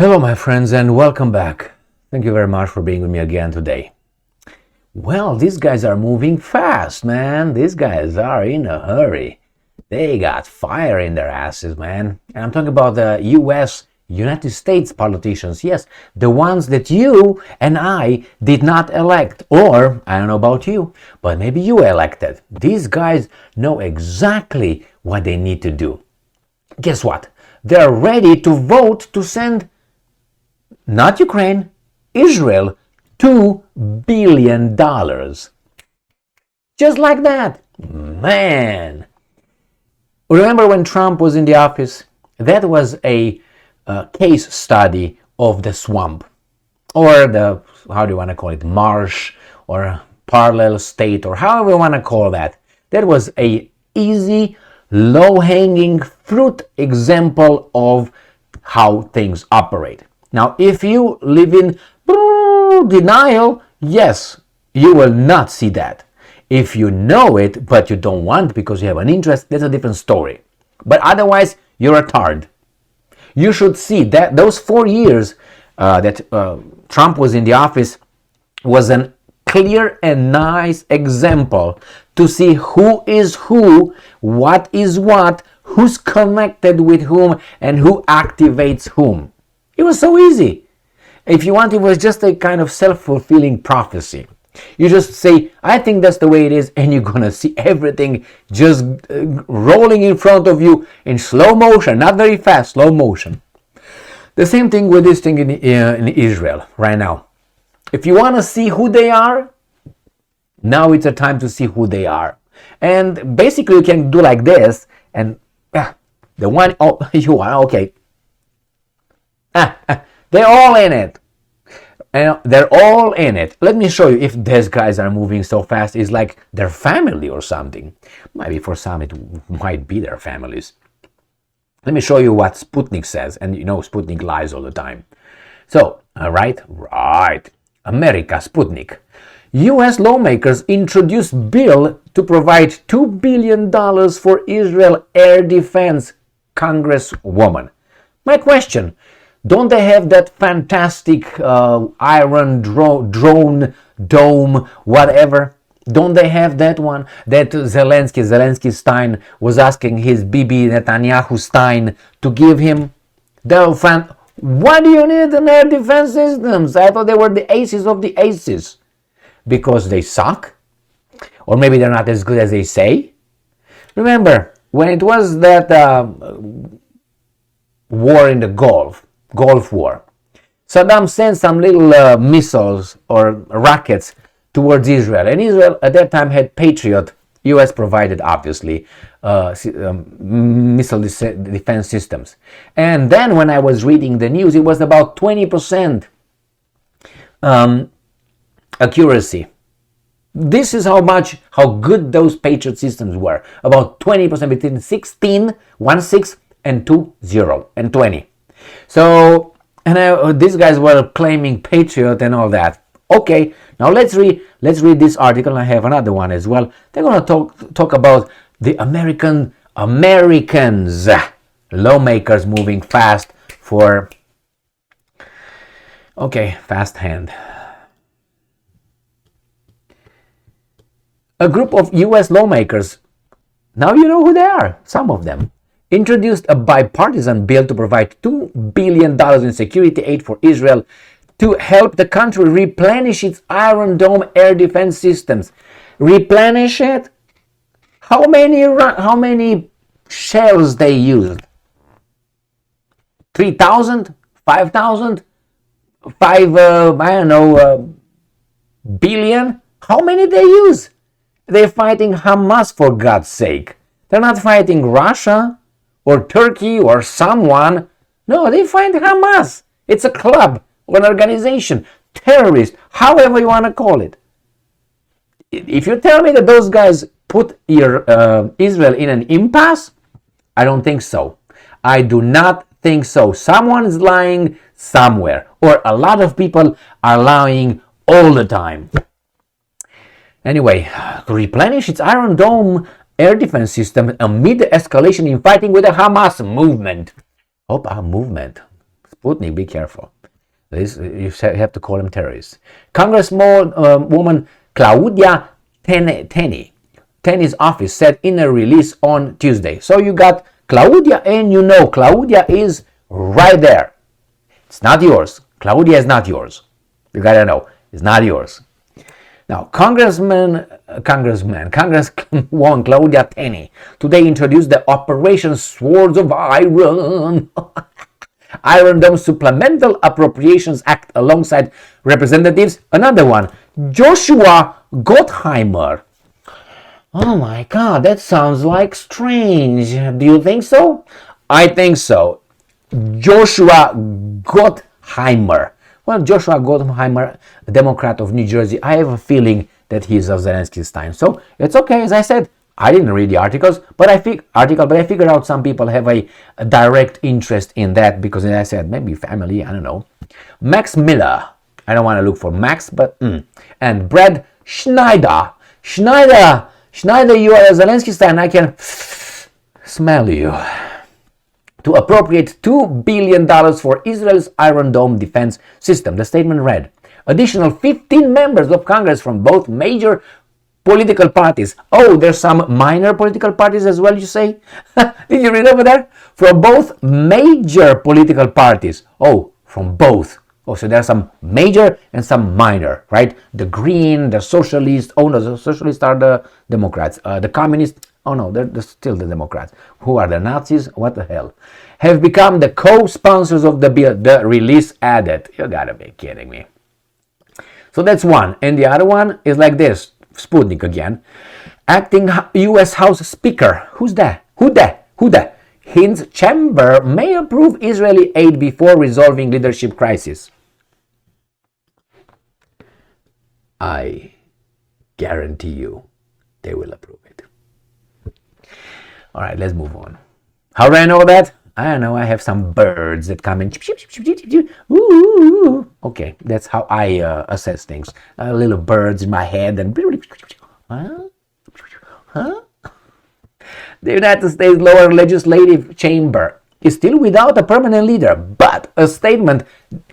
Hello, my friends, and welcome back. Thank you very much for being with me again today. Well, these guys are moving fast, man. These guys are in a hurry. They got fire in their asses, man. And I'm talking about the US, United States politicians. Yes, the ones that you and I did not elect. Or, I don't know about you, but maybe you elected. These guys know exactly what they need to do. Guess what? They're ready to vote to send not Ukraine, Israel, $2 billion. Just like that. Man. Remember when Trump was in the office? That was a case study of the swamp. Or the, how do you want to call it, marsh, or parallel state, or however you want to call that. That was a easy, low-hanging fruit example of how things operate. Now, if you live in denial, yes, you will not see that. If you know it, but you don't want because you have an interest, that's a different story. But otherwise, you're a tard. You should see that those 4 years that Trump was in the office was a clear and nice example to see who is who, what is what, who's connected with whom, and who activates whom. It was so easy. If you want, it was just a kind of self-fulfilling prophecy. You just say, I think that's the way it is, and you're going to see everything just rolling in front of you in slow motion, not very fast, slow motion. The same thing with this thing in Israel right now. If you want to see who they are, now it's a time to see who they are. And basically you can do like this, and the one, oh, you are, okay. They're all in it. And they're all in it. Let me show you if these guys are moving so fast. It's like their family or something. Maybe for some it might be their families. Let me show you what Sputnik says. And you know Sputnik lies all the time. So, right. America, Sputnik. US lawmakers introduce bill to provide $2 billion for Israel air defense, Congresswoman. My question, don't they have that fantastic iron drone, dome, whatever? Don't they have that one that Zelensky Stein was asking his Bibi Netanyahu Stein to give him? What do you need in air defense systems? I thought they were the aces of the aces. Because they suck? Or maybe they're not as good as they say? Remember, when it was that war in the Gulf War, Saddam sent some little missiles or rockets towards Israel. And Israel at that time had Patriot, US provided obviously, missile defense systems. And then when I was reading the news, it was about 20% accuracy. This is how good those Patriot systems were. About 20% between 16 and 20. So, and these guys were claiming Patriot and all that. Okay, now let's read this article. I have another one as well. They're going to talk about the Americans, lawmakers moving fast for, okay, fast hand. A group of US lawmakers, now you know who they are, some of them, introduced a bipartisan bill to provide $2 billion in security aid for Israel to help the country replenish its Iron Dome air defense systems. Replenish it? How many shells they used? 3,000? 5,000? Billion? How many they use? They're fighting Hamas, for God's sake. They're not fighting Russia or Turkey or someone. No, they fight Hamas. It's a club or an organization, terrorist, however you want to call it. If you tell me that those guys put Israel in an impasse, I don't think so. I do not think so. Someone is lying somewhere, or a lot of people are lying all the time. Anyway, to replenish its Iron Dome air defense system amid the escalation in fighting with the Hamas movement. Movement. Sputnik, be careful. You have to call them terrorists. Congresswoman woman Claudia Tenney's office said in a release on Tuesday. So you got Claudia, and you know Claudia is right there. It's not yours. Claudia is not yours. You gotta know, it's not yours. Now, Congresswoman Claudia Tenney today introduced the Operation Swords of Iron Iron Dome Supplemental Appropriations Act alongside representatives, another one, Joshua Gottheimer. Oh my God, that sounds like strange. Do you think so? I think so. Joshua Gottheimer. Well, Joshua Gottheimer, a Democrat of New Jersey, I have a feeling that he's of Zelensky's time. So it's okay, as I said. I didn't read the articles, but I figured out some people have a direct interest in that because, as I said, maybe family, I don't know. Max Miller, I don't want to look for Max, but and Brad Schneider, you are a Zelensky star, and I can smell you. To appropriate $2 billion for Israel's Iron Dome defense system, the statement read. Additional 15 members of Congress from both major political parties. Oh, there's some minor political parties as well, you say? Did you read over there? From both major political parties. Oh, from both. Oh, so there's some major and some minor, right? The Green, the Socialists. Oh, no, the Socialists are the Democrats. The Communists. Oh, no, they're still the Democrats. Who are the Nazis? What the hell? Have become the co-sponsors of the bill. The release added. You gotta be kidding me. So that's one. And the other one is like this. Sputnik again. Acting U.S. House Speaker. Who's that? Who that? Hints chamber may approve Israeli aid before resolving leadership crisis. I guarantee you they will approve it. All right, let's move on. How do I know that? I don't know. I have some birds that come in. Ooh. Okay, that's how I assess things. Little birds in my head and. Huh? The United States lower legislative chamber is still without a permanent leader, but a statement.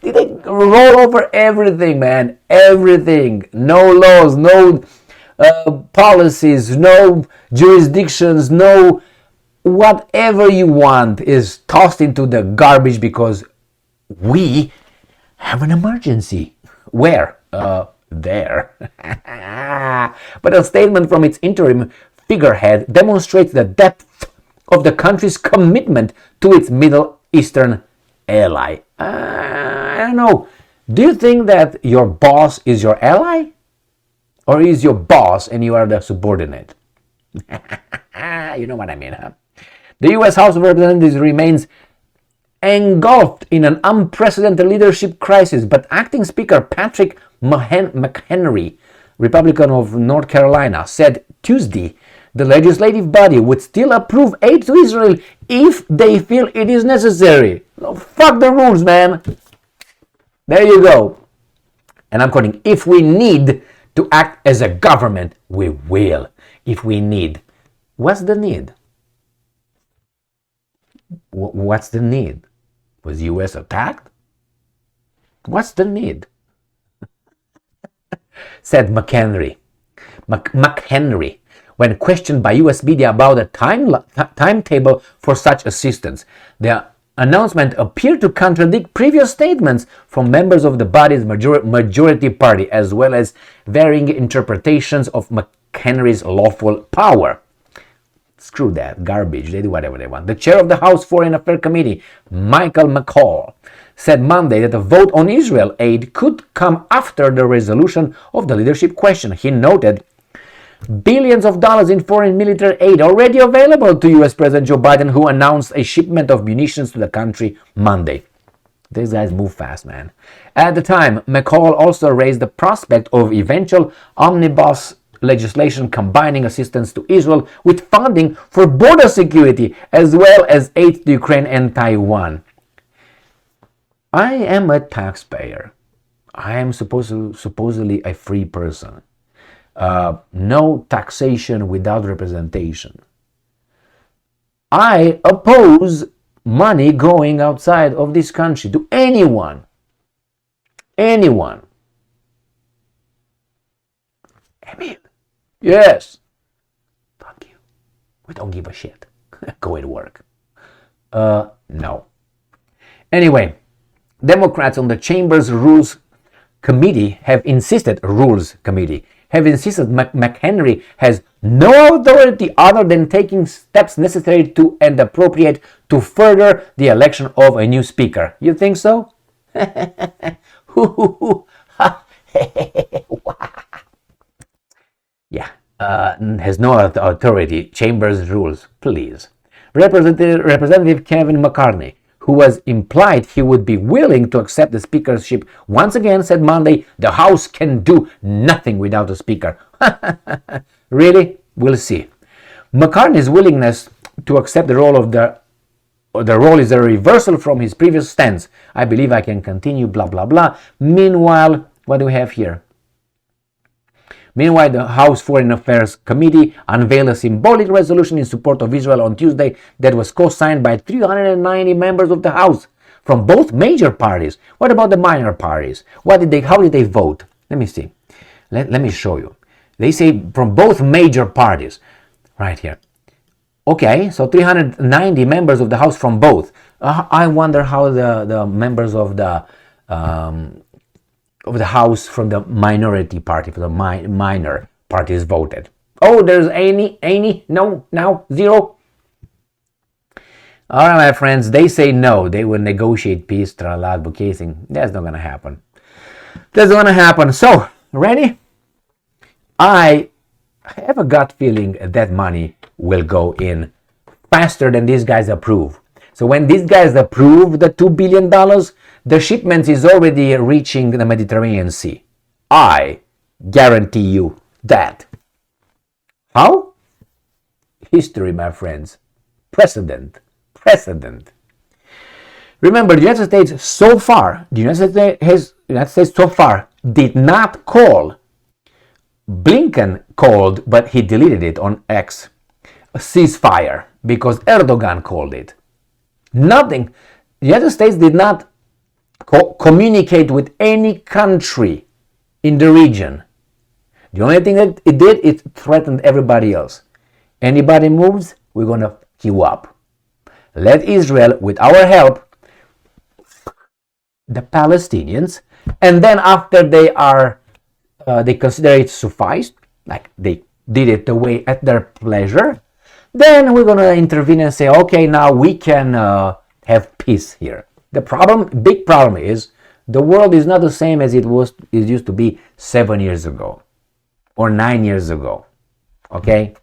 They roll over everything, man. Everything. No laws, no policies, no jurisdictions, no. Whatever you want is tossed into the garbage because we have an emergency. Where? There. But a statement from its interim figurehead demonstrates the depth of the country's commitment to its Middle Eastern ally. I don't know. Do you think that your boss is your ally? Or is your boss and you are the subordinate? You know what I mean, huh? The U.S. House of Representatives remains engulfed in an unprecedented leadership crisis, but acting Speaker Patrick McHenry, Republican of North Carolina, said Tuesday the legislative body would still approve aid to Israel if they feel it is necessary. No, fuck the rules, man. There you go. And I'm quoting, if we need to act as a government, we will. If we need. What's the need? What's the need? Was U.S. attacked? What's the need? Said McHenry, when questioned by U.S. media about a timetable for such assistance. The announcement appeared to contradict previous statements from members of the body's majority party, as well as varying interpretations of McHenry's lawful power. Screw that, garbage, they do whatever they want. The chair of the House Foreign Affairs Committee, Michael McCall, said Monday that a vote on Israel aid could come after the resolution of the leadership question. He noted billions of dollars in foreign military aid already available to U.S. President Joe Biden, who announced a shipment of munitions to the country Monday. These guys move fast, man. At the time, McCall also raised the prospect of eventual omnibus legislation combining assistance to Israel with funding for border security as well as aid to Ukraine and Taiwan. I am a taxpayer. I am supposedly a free person. No taxation without representation. I oppose money going outside of this country to anyone. Anyone. Emil. Yes. Fuck you. We don't give a shit. Go and work. No. Anyway, Democrats on the Chamber's Rules Committee have insisted McHenry has no authority other than taking steps necessary to and appropriate to further the election of a new speaker. You think so? Yeah, has no authority. Chamber's rules, please. Representative Kevin McCarthy, who was implied he would be willing to accept the speakership, once again said Monday the House can do nothing without a speaker. Really? We'll see. McCarthy's willingness to accept the role is a reversal from his previous stance. I believe I can continue, blah, blah, blah. Meanwhile, what do we have here? Meanwhile, the House Foreign Affairs Committee unveiled a symbolic resolution in support of Israel on Tuesday that was co-signed by 390 members of the House from both major parties. What about the minor parties? How did they vote? Let me see. Let me show you. They say from both major parties. Right here. Okay, so 390 members of the House from both. I wonder how the members of the House from the minority party, from the minor parties voted. Oh, there's any? No, now, zero. All right, my friends, they say no. They will negotiate peace, advocating. That's not going to happen. That's not going to happen. So, ready? I have a gut feeling that money will go in faster than these guys approve. So when these guys approve the $2 billion, the shipment is already reaching the Mediterranean Sea. I guarantee you that. How? History, my friends. Precedent. Remember, the United States so far did not call. Blinken called, but he deleted it on X, a ceasefire, because Erdogan called it. Nothing. The United States did not communicate with any country in the region. The only thing that it did, it threatened everybody else. Anybody moves, we're going to queue up. Let Israel, with our help, the Palestinians, and then after they consider it sufficed, like they did it the way at their pleasure, then we're going to intervene and say, okay, now we can have peace here. The big problem is the world is not the same as it used to be 7 years ago or 9 years ago. Okay?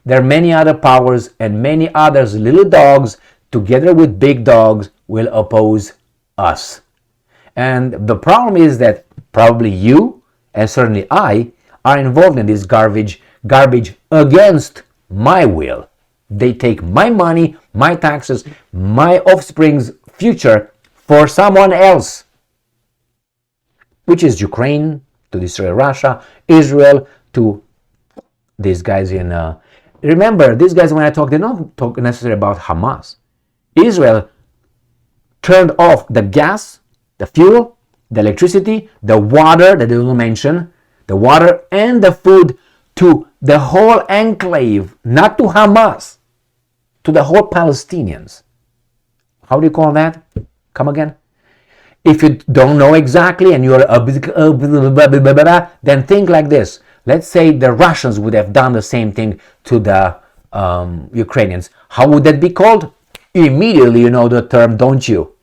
There are many other powers, and many others, little dogs, together with big dogs, will oppose us. And the problem is that probably you, and certainly I, are involved in this garbage against my will. They take my money, my taxes, my offspring's future for someone else, which is Ukraine, to destroy Russia, Israel, to these guys in... remember, these guys, when I talk, they don't talk necessarily about Hamas. Israel turned off the gas, the fuel, the electricity, the water that they don't mention, the water and the food to the whole enclave, not to Hamas, to the whole Palestinians. How do you call that? Come again? If you don't know exactly and you're then think like this. Let's say the Russians would have done the same thing to the Ukrainians. How would that be called? Immediately you know the term, don't you?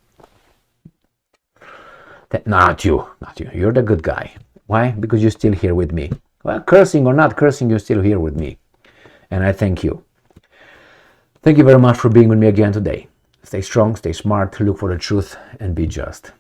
Not you. You're the good guy. Why? Because you're still here with me. Well, cursing or not cursing, you're still here with me. And I thank you. Thank you very much for being with me again today. Stay strong, stay smart, look for the truth, and be just.